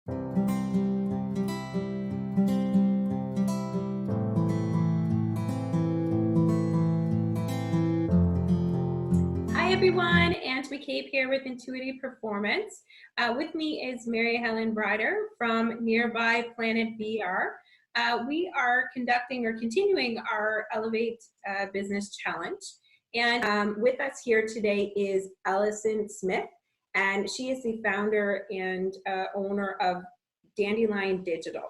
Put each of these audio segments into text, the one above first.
Hi everyone, Ange McCabe here with Intuitive Performance. With me is Mary Helen Brider from Nearby Planet VR. We are conducting or continuing our Elevate Business Challenge. And with us here today is Allison Smith, and she is the founder and owner of Dandelion Digital.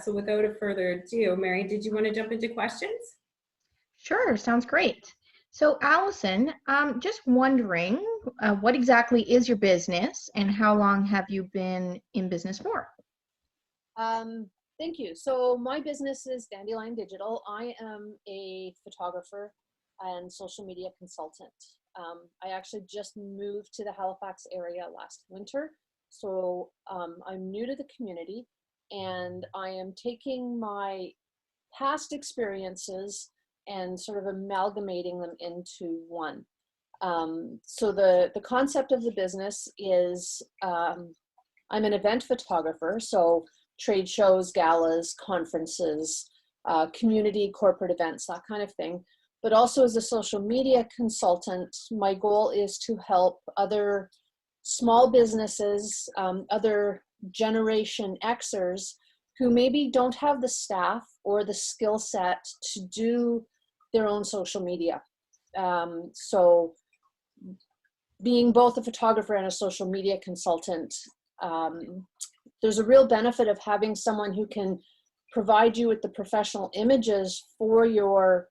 So without a further ado, Mary, did you want to jump into questions? Sure, sounds great. So Allison, just wondering, what exactly is your business and how long have you been in business for? Thank you. So my business is Dandelion Digital. I am a photographer and social media consultant. I actually just moved to the Halifax area last winter. So I'm new to the community and I am taking my past experiences and sort of amalgamating them into one. So the concept of the business is I'm an event photographer, so trade shows, galas, conferences, community, corporate events, that kind of thing. But also as a social media consultant, my goal is to help other small businesses, other Generation Xers who maybe don't have the staff or the skill set to do their own social media. So being both a photographer and a social media consultant, there's a real benefit of having someone who can provide you with the professional images for your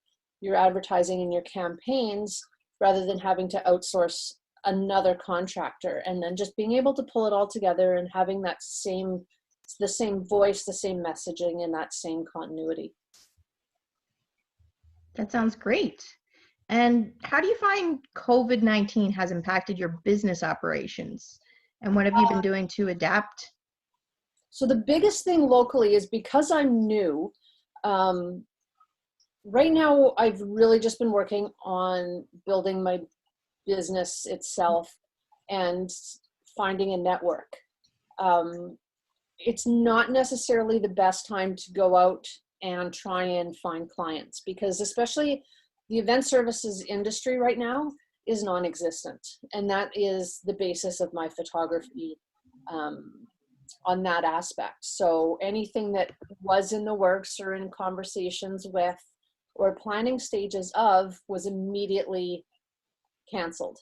advertising and your campaigns rather than having to outsource another contractor, and then just being able to pull it all together and having the same voice, the same messaging, and that same continuity. That sounds great. And how do you find COVID-19 has impacted your business operations? And what have you been doing to adapt? So the biggest thing locally is because I'm new, right now I've really just been working on building my business itself and finding a network. It's not necessarily the best time to go out and try and find clients because especially the event services industry right now is non-existent. And that is the basis of my photography on that aspect. So anything that was in the works or in conversations with or planning stages of was immediately canceled.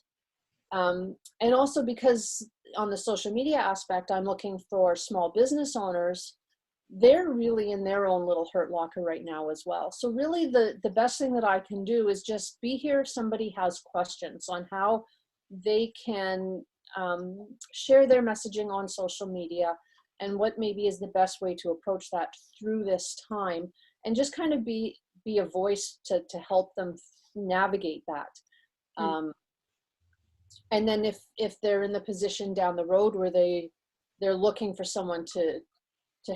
And also because on the social media aspect, I'm looking for small business owners. They're really in their own little hurt locker right now as well. So really the best thing that I can do is just be here if somebody has questions on how they can share their messaging on social media and what maybe is the best way to approach that through this time, and just kind of be a voice to help them navigate that. And then if they're in the position down the road where they're looking for someone to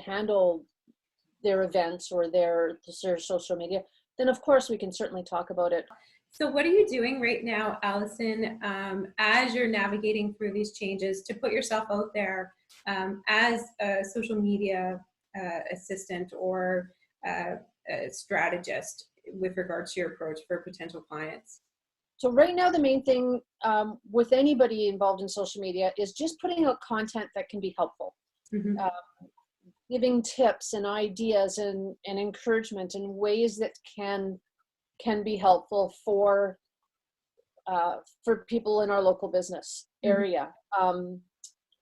handle their events or their social media, then of course we can certainly talk about it. So what are you doing right now, Allison, as you're navigating through these changes to put yourself out there as a social media assistant or a strategist with regards to your approach for potential clients? So right now, the main thing with anybody involved in social media is just putting out content that can be helpful. Mm-hmm. Giving tips and ideas and encouragement and ways that can be helpful for people in our local business area. Mm-hmm.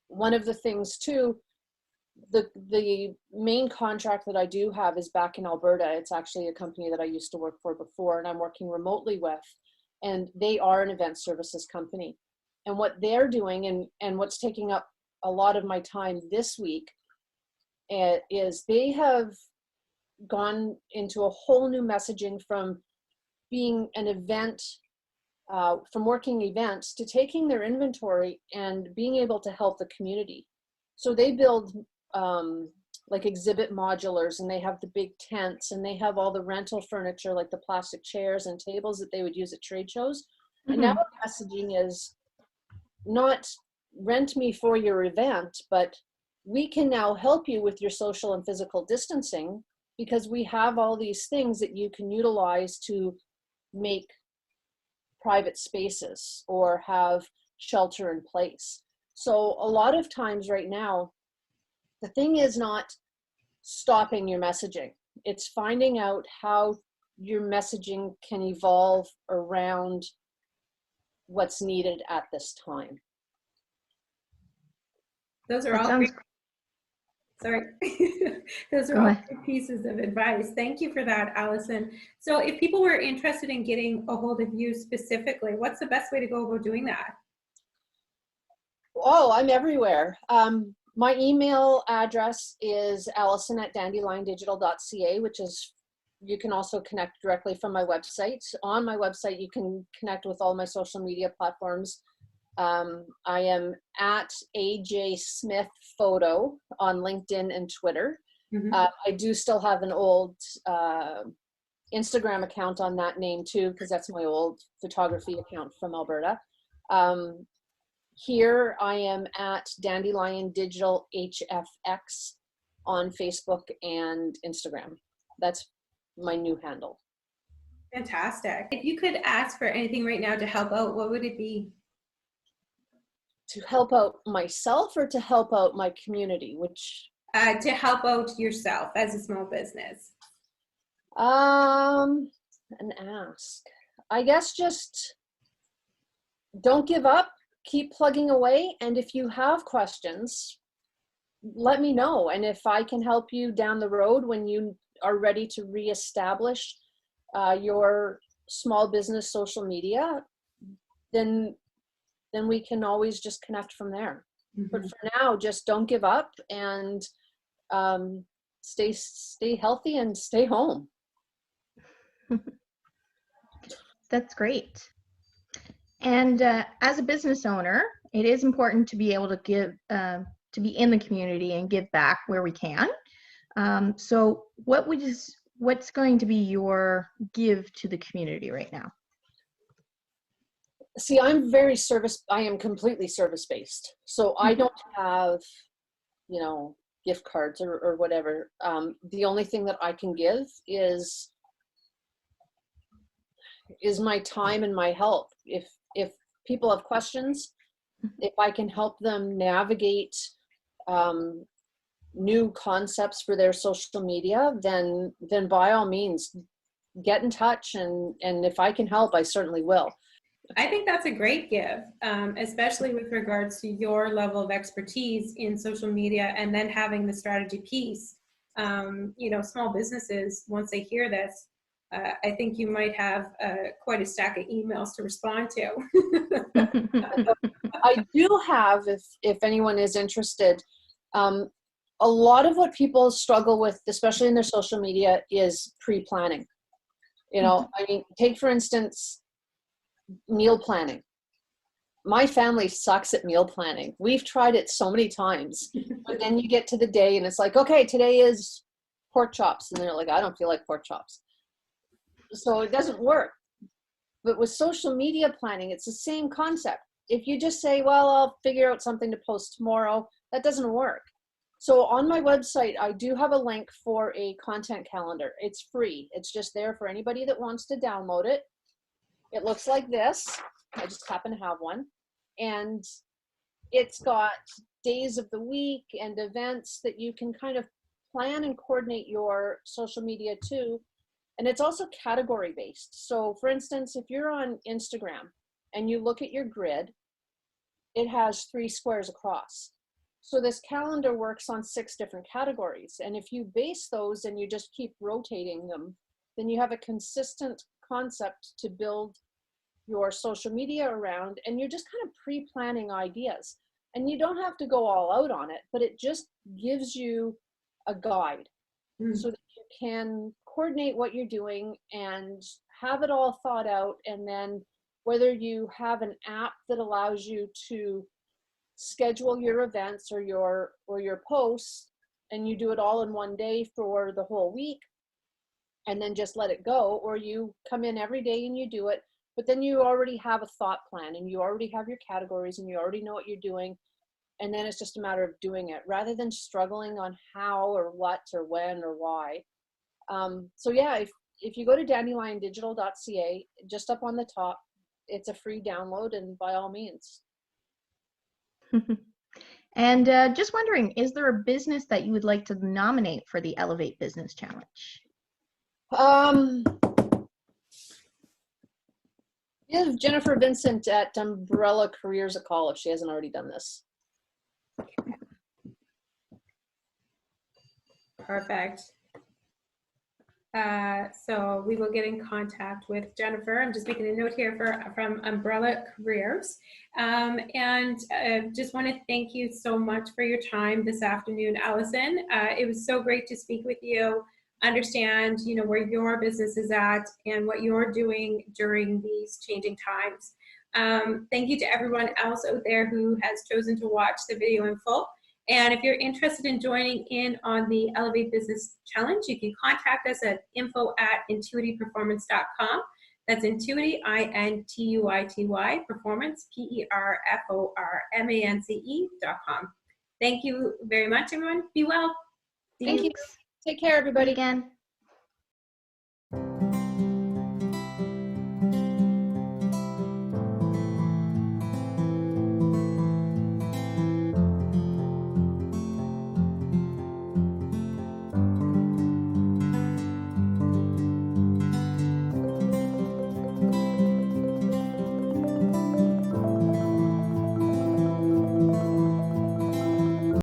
One of the things too, the main contract that I do have is back in Alberta. It's actually a company that I used to work for before and I'm working remotely with, and they are an event services company. And what they're doing and what's taking up a lot of my time this week is they have gone into a whole new messaging from being an event, from working events to taking their inventory and being able to help the community. So they build like exhibit modulars, and they have the big tents, and they have all the rental furniture like the plastic chairs and tables that they would use at trade shows. Mm-hmm. And now the messaging is not rent me for your event, but we can now help you with your social and physical distancing because we have all these things that you can utilize to make private spaces or have shelter in place. So a lot of times right now, the thing is not stopping your messaging. It's finding out how your messaging can evolve around what's needed at this time. Those are That all sounds, great. Sorry. Those are go all ahead. good pieces of advice. Thank you for that, Allison. So if people were interested in getting a hold of you specifically, what's the best way to go about doing that? Oh, I'm everywhere. My email address is allison@dandeliondigital.ca, which is, you can also connect directly from my website. On my website, you can connect with all my social media platforms. I am at AJ Smith Photo on LinkedIn and Twitter. I do still have an old Instagram account on that name too, because that's my old photography account from Alberta. Here I am at Dandelion Digital HFX on Facebook and Instagram. That's my new handle. Fantastic. If you could ask for anything right now to help out, what would it be? To help out myself or to help out my community, which? To help out yourself as a small business. An ask. I guess just don't give up, keep plugging away. And if you have questions, let me know. And if I can help you down the road when you are ready to reestablish your small business social media, then we can always just connect from there. But for now, just don't give up and stay healthy and stay home. That's great. And as a business owner, it is important to be able to give, to be in the community and give back where we can. So what's going to be your give to the community right now? See, I am completely service-based. So I don't have, gift cards or whatever. The only thing that I can give is my time and my help. If people have questions, if I can help them navigate new concepts for their social media, then by all means, get in touch. And if I can help, I certainly will. I think that's a great give, especially with regards to your level of expertise in social media and then having the strategy piece. Small businesses, once they hear this, I think you might have quite a stack of emails to respond to. I do have, if anyone is interested, a lot of what people struggle with, especially in their social media, is pre-planning. I mean, take for instance, meal planning. My family sucks at meal planning. We've tried it so many times, but then you get to the day and it's like, okay, today is pork chops. And they're like, I don't feel like pork chops. So it doesn't work. But with social media planning, it's the same concept. If you just say, well, I'll figure out something to post tomorrow, that doesn't work. So on my website, I do have a link for a content calendar. It's free. It's just there for anybody that wants to download it. It looks like this. I just happen to have one. And it's got days of the week and events that you can kind of plan and coordinate your social media to. And it's also category based. So for instance, if you're on Instagram and you look at your grid, it has 3 squares across. So this calendar works on 6 different categories. And if you base those and you just keep rotating them, then you have a consistent concept to build your social media around, and you're just kind of pre-planning ideas. And you don't have to go all out on it, but it just gives you a guide so that you can coordinate what you're doing and have it all thought out. And then whether you have an app that allows you to schedule your events or your posts, and you do it all in one day for the whole week and then just let it go, or you come in every day and you do it, but then you already have a thought plan and you already have your categories and you already know what you're doing. And then it's just a matter of doing it rather than struggling on how or what or when or why. So yeah, if you go to dandeliondigital.ca, just up on the top, it's a free download, and by all means. And just wondering, is there a business that you would like to nominate for the Elevate Business Challenge? Give Jennifer Vincent at Umbrella Careers a call if she hasn't already done this. Perfect. So we will get in contact with Jennifer. I'm just making a note here from Umbrella Careers. And just want to thank you so much for your time this afternoon, Allison. It was so great to speak with you, understand, you know, where your business is at and what you're doing during these changing times. Thank you to everyone else out there who has chosen to watch the video in full. And if you're interested in joining in on the Elevate Business Challenge, you can contact us at info@intuityperformance.com. That's Intuity, INTUITY, performance, PERFORMANCE.com. Thank you very much, everyone. Be well. See you. Thank you. Take care, everybody. Again.